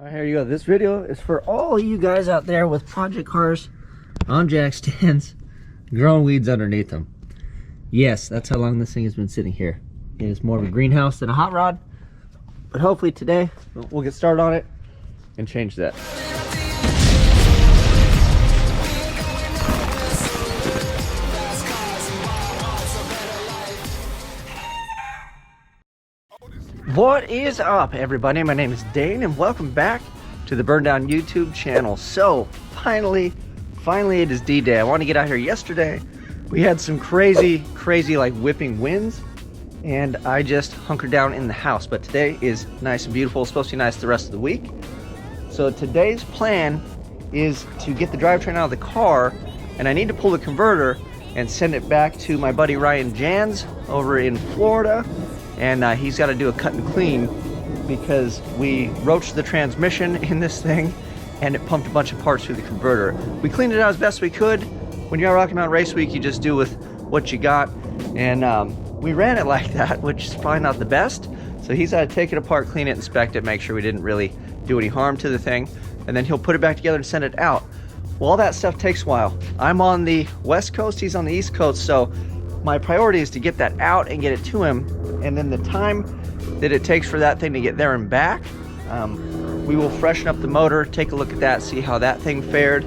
Alright, here you go. This video is for all you guys out there with project cars on jack stands, growing weeds underneath them. Yes, that's how long this thing has been sitting here. It is more of a greenhouse than a hot rod, but hopefully today we'll get started on it and change that. What is up, everybody? My name is Dane and welcome back to the Burndown YouTube channel. So finally it is D-Day. I wanted to get out here yesterday. We had some crazy like whipping winds and I just hunkered down in the house, but today is nice and beautiful. It's supposed to be nice the rest of the week. So today's plan is to get the drivetrain out of the car, and I need to pull the converter and send it back to my buddy Ryan Jans over in Florida. And he's got to do a cut and clean because we roached the transmission in this thing and it pumped a bunch of parts through the converter. We cleaned it out as best we could. When you're at Rocky Mountain Race Week, you just do with what you got. And we ran it like that, which is probably not the best. So he's got to take it apart, clean it, inspect it, make sure we didn't really do any harm to the thing. And then he'll put it back together and send it out. Well, all that stuff takes a while. I'm on the West Coast, he's on the East Coast. So my priority is to get that out and get it to him. And then the time that it takes for that thing to get there and back, we will freshen up the motor, take a look at that, see how that thing fared,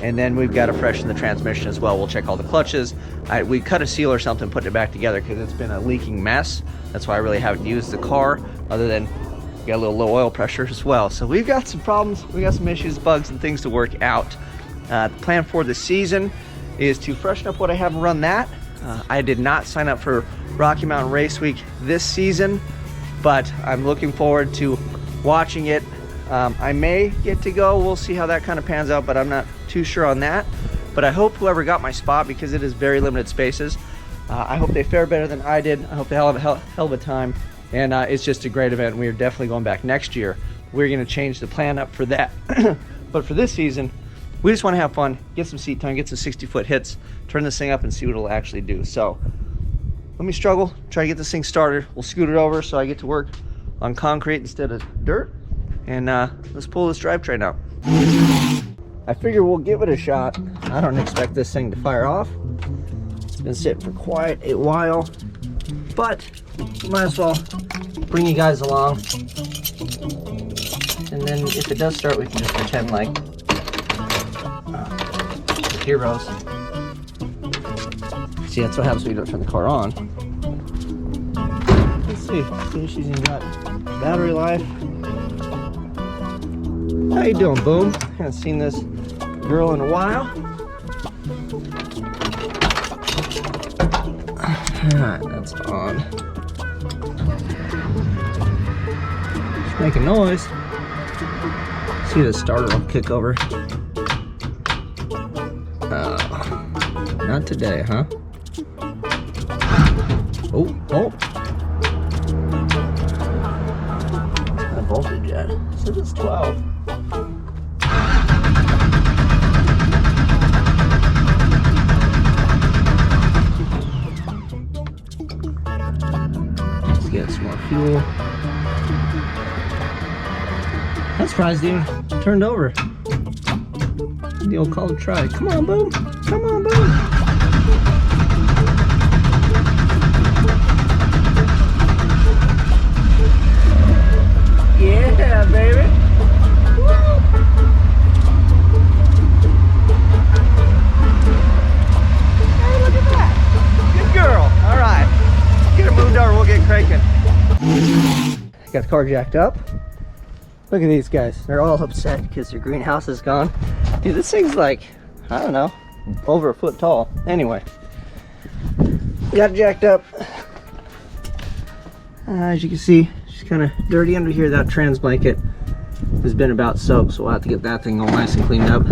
and then we've got to freshen the transmission as well. We'll check all the clutches. We cut a seal or something, put it back together because it's been a leaking mess. That's why I really haven't used the car, other than we got a little low oil pressure as well. So we've got some problems, we got some issues, bugs, and things to work out. The plan for the season is to freshen up what I have and run that. I did not sign up for Rocky Mountain Race Week this season, but I'm looking forward to watching it. I may get to go. We'll see how that kind of pans out, but I'm not too sure on that. But I hope whoever got my spot, because it is very limited spaces, I hope they fare better than I did. I hope they have a hell of a time. And it's just a great event. We are definitely going back next year. We're going to change the plan up for that. But for this season, we just want to have fun, get some seat time, get some 60-foot hits, turn this thing up and see what it'll actually do. So let me struggle, try to get this thing started. We'll scoot it over so I get to work on concrete instead of dirt. And let's pull this drivetrain out. I figure we'll give it a shot. I don't expect this thing to fire off. It's been sitting for quite a while, but we might as well bring you guys along. And then if it does start, we can just pretend like heroes. See, that's what happens when you don't turn the car on. Let's see if she's even got battery life. How you doing, Boom? Haven't seen this girl in a while. Alright, that's on. She's making noise. See, the starter will kick over. Not today, huh? Oh. What's that voltage at? It says it's 12. Let's get some more fuel. That's surprised it even turned over. The old call to try. Come on, Boom. Come on, Boom. Yeah, baby. Woo. Hey, look at that. Good girl. All right. Get her moved over. We'll get cranking. Got the car jacked up. Look at these guys. They're all upset because their greenhouse is gone. Dude, this thing's like, I don't know, over a foot tall. Anyway, got it jacked up. As you can see, she's kind of dirty under here. That trans blanket has been about soaked, so we'll have to get that thing all nice and cleaned up.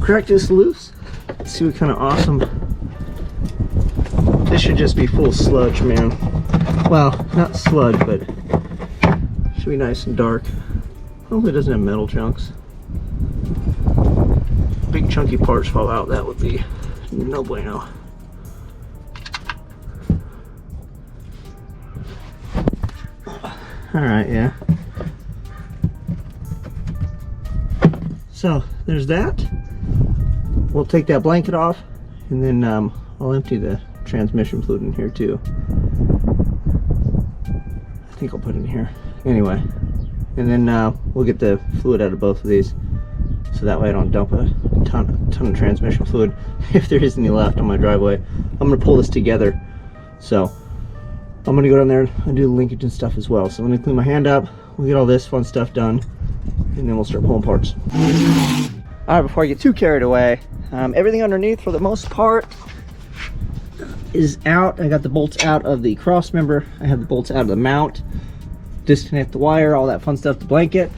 Crack this loose. Let's see what kind of awesome. This should just be full sludge, man. Well, not sludge, but should be nice and dark. Hopefully it doesn't have metal chunks. Big chunky parts fall out, that would be no bueno. Alright, yeah. So there's that. We'll take that blanket off, and then I'll empty the transmission fluid in here too. I think I'll put it in here. Anyway, and then we'll get the fluid out of both of these, so that way I don't dump a ton of transmission fluid if there is any left on my driveway. I'm gonna pull this together, so I'm gonna go down there and do the linkage and stuff as well. So I'm gonna clean my hand up, we'll get all this fun stuff done, and then we'll start pulling parts. All right, before I get too carried away, everything underneath for the most part is out. I got the bolts out of the cross member. I have the bolts out of the mount. Disconnect the wire, all that fun stuff, the blanket.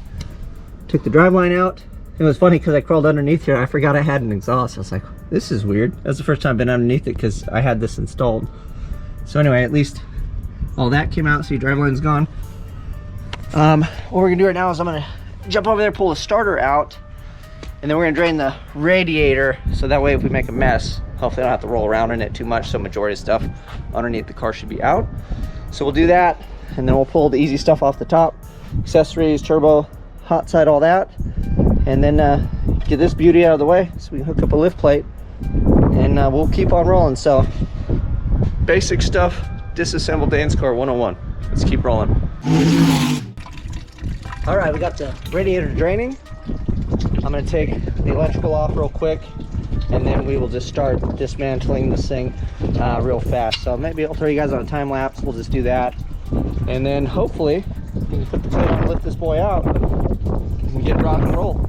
Took the driveline out. It was funny because I crawled underneath here. I forgot I had an exhaust. I was like, this is weird. That's the first time I've been underneath it because I had this installed. So anyway, at least all that came out. See, driveline's gone. What we're gonna do right now is I'm gonna jump over there, pull the starter out, and then we're gonna drain the radiator, so that way if we make a mess, hopefully I don't have to roll around in it too much, so majority of stuff underneath the car should be out. So we'll do that, and then we'll pull the easy stuff off the top, accessories, turbo, hot side, all that, and then get this beauty out of the way so we can hook up a lift plate, and we'll keep on rolling. So basic stuff, disassemble Dane's car 101. Let's keep rolling. All right, we got the radiator draining. I'm gonna take the electrical off real quick, and then we will just start dismantling this thing real fast. So maybe I'll throw you guys on a time lapse. We'll just do that, and then hopefully we can put the plate on and lift this boy out and get rock and roll.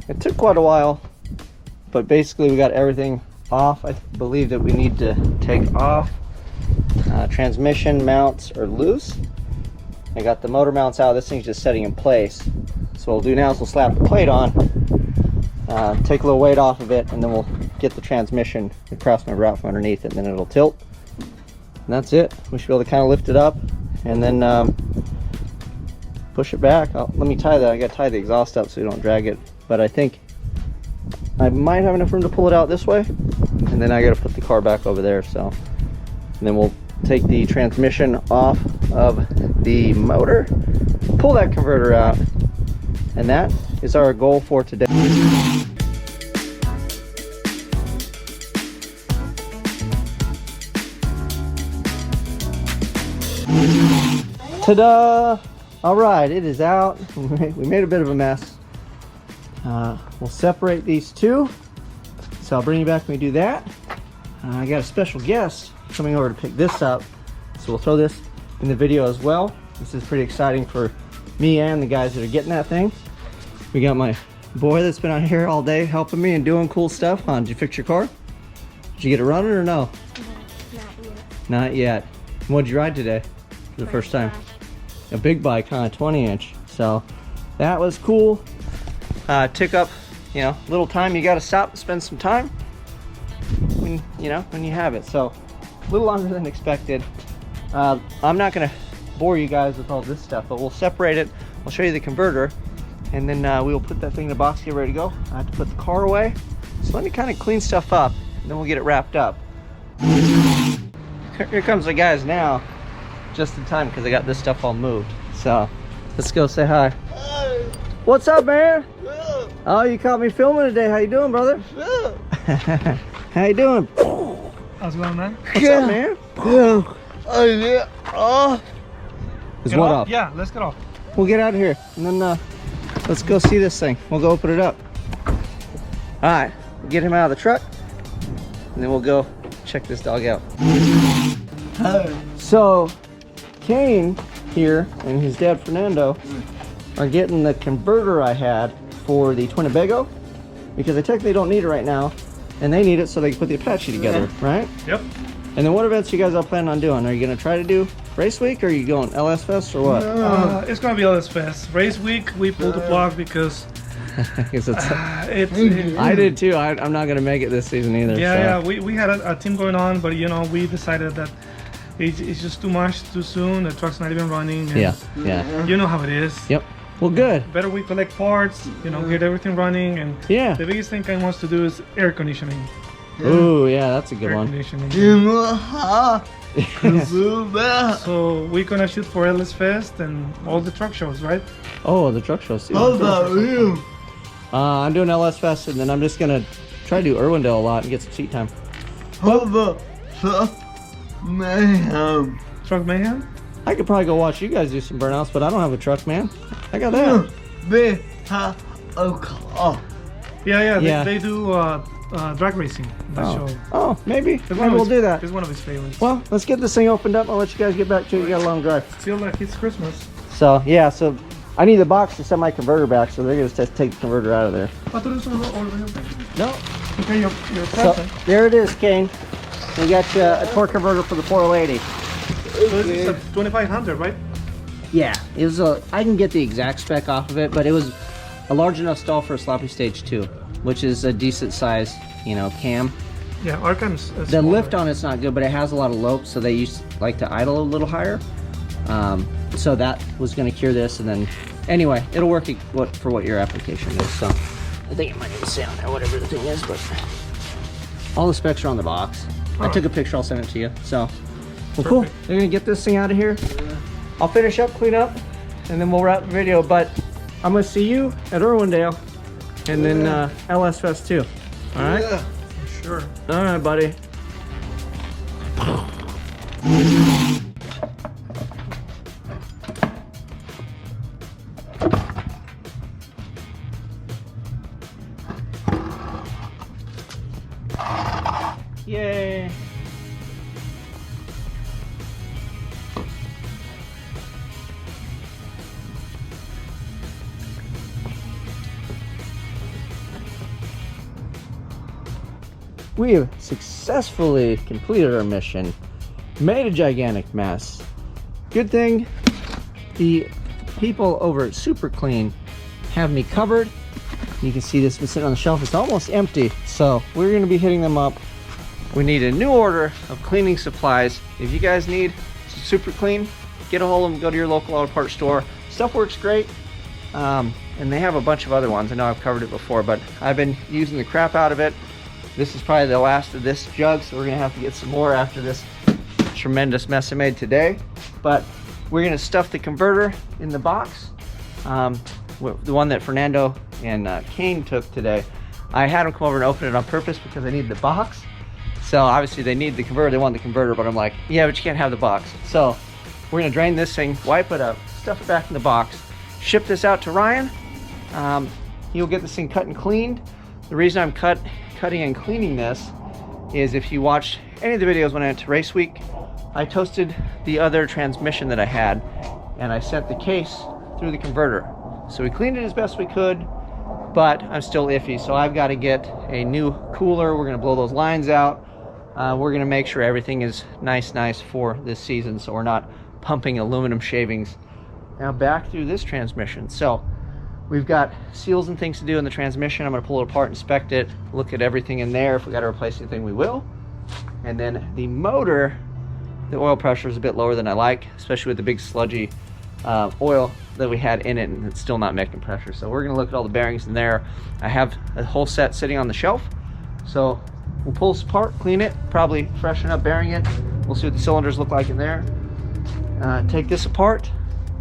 It took quite a while, but basically we got everything off. I believe that we need to take off transmission mounts are loose. I got the motor mounts out. This thing's just setting in place. So what we'll do now is we'll slap the plate on, take a little weight off of it, and then we'll get the transmission across my route from underneath it, and then it'll tilt. And that's it. We should be able to kind of lift it up and then push it back. Let me tie that. I got to tie the exhaust up so you don't drag it, but I think I might have enough room to pull it out this way, and then I got to put the car back over there. So, and then we'll take the transmission off of the motor, pull that converter out, and that is our goal for today. Ta-da! All right, it is out. We made a bit of a mess. We'll separate these two. So I'll bring you back when we do that. I got a special guest coming over to pick this up. So we'll throw this in the video as well. This is pretty exciting for me and the guys that are getting that thing. We got my boy that's been out here all day helping me and doing cool stuff. Did you fix your car? Did you get it running or no? Not yet. Not yet. What'd you ride today for the first time? A big bike, kind of 20-inch. So that was cool. Took up, a little time. You got to stop and spend some time when you have it. So a little longer than expected. I'm not going to bore you guys with all this stuff, but we'll separate it. I'll show you the converter, and then we will put that thing in the box, get ready to go. I have to put the car away. So let me kind of clean stuff up, and then we'll get it wrapped up. Here comes the guys now. Just in time because I got this stuff all moved. So let's go say hi. Hey. What's up, man? Yeah. Oh, you caught me filming today. How you doing, brother? Yeah. How you doing? How's it going, man? What's up, man? Yeah. Oh, yeah. Is Get what off? up? Yeah, let's get off. We'll get out of here and then let's go see this thing. We'll go open it up. All right, get him out of the truck, and then we'll go check this dog out. So Cain here and his dad Fernando are getting the converter I had for the Twinnebago, because I technically don't need it right now, and they need it so they can put the Apache together, right? Yep. And then what events you guys all planning on doing? Are you gonna try to do race week, or are you going LS Fest, or what? It's gonna be LS Fest. Race week, we pulled the plug because I did too. I'm not gonna make it this season either. Yeah, so. yeah. We had a team going on, but you know, we decided that it's just too much too soon. The truck's not even running. And Yeah. you know how it is. Yep. Well, good. Better we collect parts, you know, get everything running, and Yeah. the biggest thing Cain wants to do is air conditioning. Ooh, yeah, that's a good Air one. conditioning. Yeah. So we're gonna shoot for LS Fest and all the truck shows, right? Oh, the truck shows too. How about you? I'm doing LS Fest, and then I'm just gonna try to do Irwindale a lot and get some seat time. How about Truck Mayhem? Truck Mayhem? I could probably go watch you guys do some burnouts, but I don't have a truck, man. I got that. They have a car. Yeah. They do drag racing. That show. Oh, maybe. It's Maybe we'll do that. It's one of his favorites. Well, let's get this thing opened up. I'll let you guys get back to it. You got a long drive. Feel like it's Christmas. So, yeah, so I need the box to send my converter back, so they're going to take the converter out of there. No. Okay, your So, present. there it is, Cain. We got you a torque converter for the 480. So this is a 2500, right? Yeah, it was I can get the exact spec off of it, but it was a large enough stall for a sloppy stage 2, which is a decent size, you know, cam. Yeah, our cam's The lift on it's not good, but it has a lot of lope, so they like to idle a little higher. So that was going to cure this, and then anyway, it'll work for what your application is. So I think it might even say on there whatever the thing is, but all the specs are on the box. I took a picture, I'll send it to you. So, well, cool. They're gonna get this thing out of here. I'll finish up, clean up, and then we'll wrap the video. But I'm gonna see you at Irwindale, and then LS Fest too. All right. Yeah. Sure. All right, buddy. Yay. We have successfully completed our mission, made a gigantic mess. Good thing the people over at Super Clean have me covered. You can see this been sitting on the shelf, it's almost empty. So we're gonna be hitting them up. We need a new order of cleaning supplies. If you guys need Super Clean, get a hold of them, go to your local auto parts store. Stuff works great. And they have a bunch of other ones. I know I've covered it before, but I've been using the crap out of it. This is probably the last of this jug, so we're gonna have to get some more after this tremendous mess I made today. But we're gonna stuff the converter in the box. The one that Fernando and Cain took today. I had them come over and open it on purpose because I need the box. So obviously they need the converter, they want the converter, but I'm like, yeah, but you can't have the box. So we're gonna drain this thing, wipe it up, stuff it back in the box, ship this out to Ryan. He'll get this thing cut and cleaned. The reason I'm cutting and cleaning this is if you watched any of the videos when I went to race week, I toasted the other transmission that I had and I sent the case through the converter. So we cleaned it as best we could, but I'm still iffy. So I've got to get a new cooler. We're gonna blow those lines out. We're gonna make sure everything is nice for this season, so we're not pumping aluminum shavings. Now back through this transmission. So we've got seals and things to do in the transmission. I'm gonna pull it apart, inspect it, look at everything in there. If we gotta replace anything, we will. And then the motor, the oil pressure is a bit lower than I like, especially with the big sludgy oil that we had in it, and it's still not making pressure. So we're gonna look at all the bearings in there. I have a whole set sitting on the shelf. So we'll pull this apart, clean it, probably freshen up bearing it. We'll see what the cylinders look like in there. Take this apart.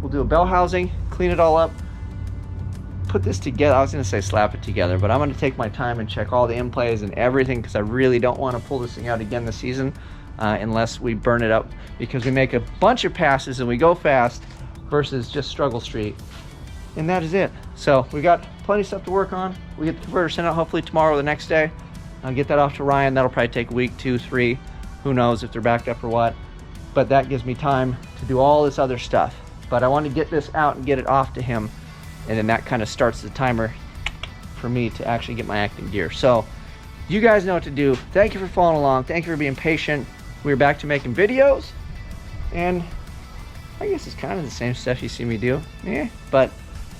We'll do a bell housing, clean it all up, put this together. I was gonna say slap it together, but I'm gonna take my time and check all the in-plays and everything because I really don't want to pull this thing out again this season unless we burn it up, because we make a bunch of passes and we go fast versus just struggle street. And that is it. So we've got plenty of stuff to work on. We get the converter sent out hopefully tomorrow or the next day. I'll get that off to Ryan. That'll probably take a week, 2, 3. Who knows if they're backed up or what. But that gives me time to do all this other stuff. But I want to get this out and get it off to him. And then that kind of starts the timer for me to actually get my acting gear. So You guys know what to do. Thank you for following along. Thank you for being patient. We're back to making videos. And I guess it's kind of the same stuff you see me do. Yeah, but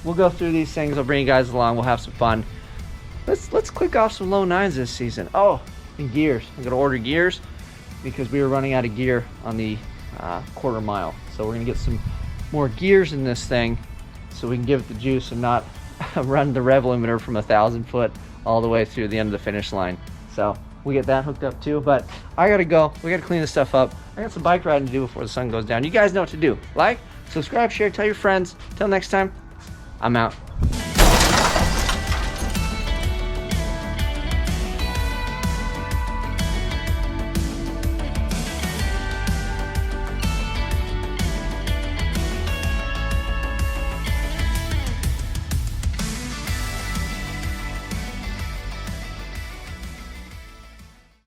we'll go through these things. I'll bring you guys along. We'll have some fun. Let's click off some low 9s this season. Oh, and gears. I'm gonna order gears because we were running out of gear on the quarter mile. So we're gonna get some more gears in this thing so we can give it the juice and not run the rev limiter from 1,000 foot all the way through the end of the finish line. So we get that hooked up too, but I gotta go. We gotta clean this stuff up. I got some bike riding to do before the sun goes down. You guys know what to do. Like, subscribe, share, tell your friends. Till next time, I'm out.